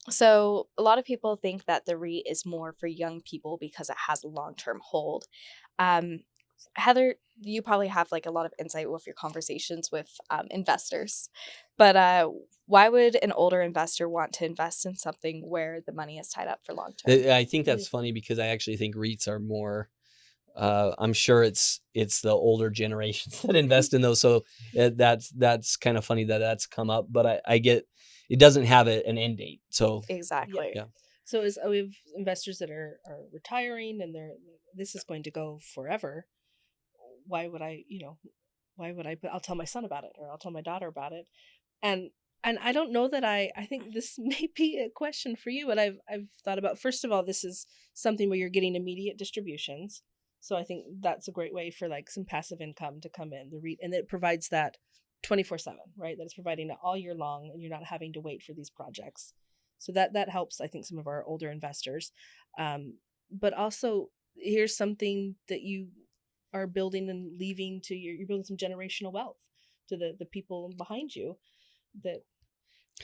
So a lot of people think that the REIT is more for young people because it has a long-term hold. Um, Heather, you probably have like a lot of insight with your conversations with investors, but why would an older investor want to invest in something where the money is tied up for long term? I think that's funny because I actually think REITs are more. I'm sure it's the older generations that invest in those. So that's kind of funny that that's come up. But I get it doesn't have an end date. So Yeah. Exactly. yeah, So as we have investors that are retiring and this is going to go forever, why would I, why would I, but I'll tell my son about it or I'll tell my daughter about it. And and I don't know that I think this may be a question for you, but I've thought about, first of all, this is something where you're getting immediate distributions. So I think that's a great way for like some passive income to come in. The REIT, and it provides that 24/7, right? That it's providing it all year long and you're not having to wait for these projects. So that helps, I think, some of our older investors. But also, here's something that you are building and leaving to you're building some generational wealth to the people behind you that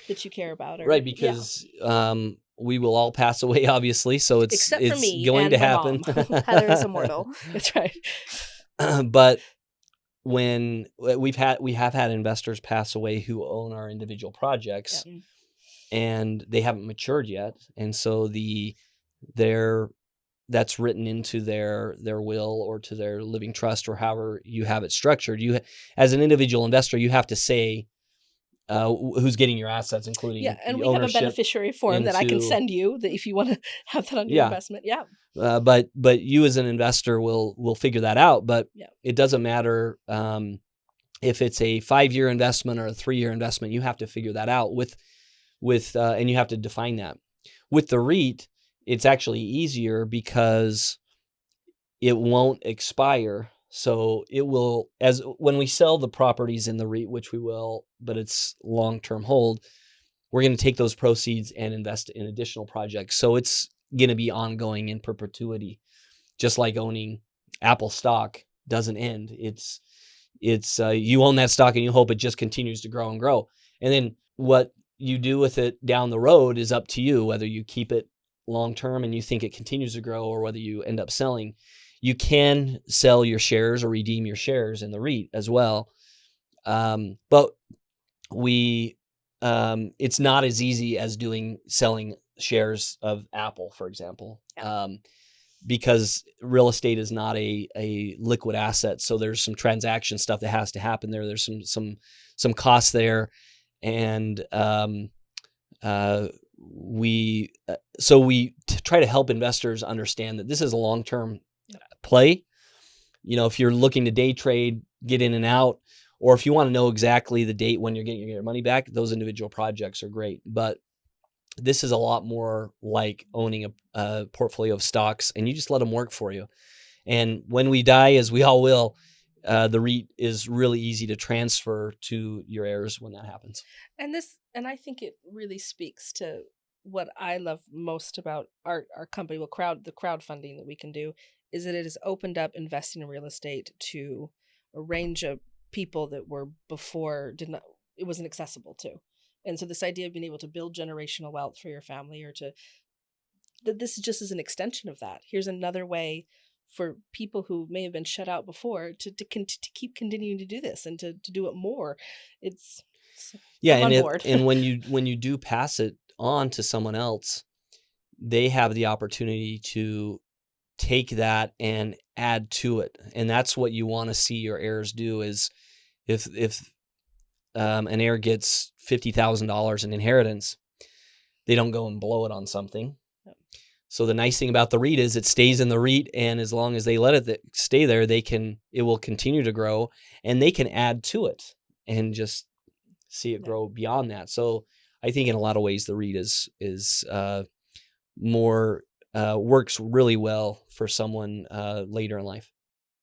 that you care about, or right, yeah, because we will all pass away, obviously. So except for it's me going to and my happen. mom. Heather is immortal. That's right. But when we have had investors pass away who own our individual Yeah. projects and they haven't matured yet, and so their that's written into their will or to their living trust or however you have it structured. As an individual investor, you have to say who's getting your assets, Yeah, including and the we have a ownership beneficiary form that I can into send you that if you want to have that on your yeah. investment. Yeah. But you as an investor will figure that out. But Yeah. it doesn't matter if it's a 5-year investment or a 3-year investment. You have to figure that out and you have to define that. With the REIT, it's actually easier because it won't expire. So it will, as when we sell the properties in the REIT, which we will, but it's long-term hold, we're going to take those proceeds and invest in additional projects. So it's going to be ongoing in perpetuity, just like owning Apple stock doesn't end. It's you own that stock and you hope it just continues to grow and grow. And then what you do with it down the road is up to you, whether you keep it long term and you think it continues to grow or whether you end up selling. You can sell your shares or redeem your shares in the REIT as well. But we it's not as easy as selling shares of Apple, for example. Yeah. Because real estate is not a liquid asset. So there's some transaction stuff that has to happen there. There's some costs there. And we try to help investors understand that this is a long-term play. If you're looking to day trade, get in and out, or if you want to know exactly the date when you're getting your money back, those individual projects are great. But this is a lot more like owning a portfolio of stocks, and you just let them work for you. And when we die, as we all will, the REIT is really easy to transfer to your heirs when that happens. And I think it really speaks to what I love most about our company, the crowdfunding that we can do, is that it has opened up investing in real estate to a range of people that were before did not it wasn't accessible to. And so this idea of being able to build generational wealth for your family, or to that this just is an extension of that. Here's another way for people who may have been shut out before to keep continuing to do this and to do it more. It's Yeah, I'm on board. and when you do pass it on to someone else, they have the opportunity to take that and add to it, and that's what you want to see your heirs do. Is if an heir gets $50,000 in inheritance, they don't go and blow it on something. So the nice thing about the REIT is it stays in the REIT, and as long as they let it stay there, it will continue to grow, and they can add to it and just see it grow beyond that. So I think in a lot of ways the REIT is more works really well for someone later in life.